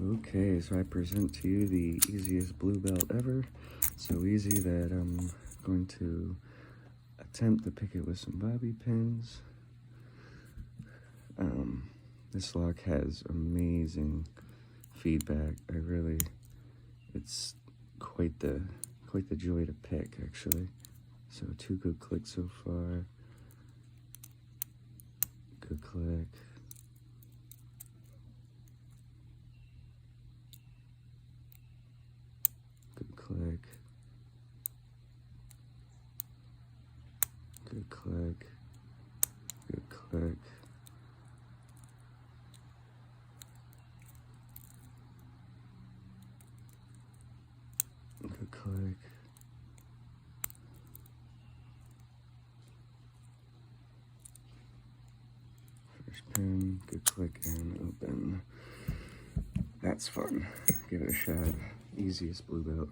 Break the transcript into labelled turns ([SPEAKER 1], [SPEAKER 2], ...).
[SPEAKER 1] Okay, so I present to you the easiest blue belt ever. So easy that I'm going to attempt to pick it with some bobby pins. This lock has amazing feedback. It's quite the joy to pick, actually. So 2 good clicks so far. Good click. Good click. Good click. Good click. Good click. First pin, good click and open. That's fun. Give it a shot. Easiest blue belt.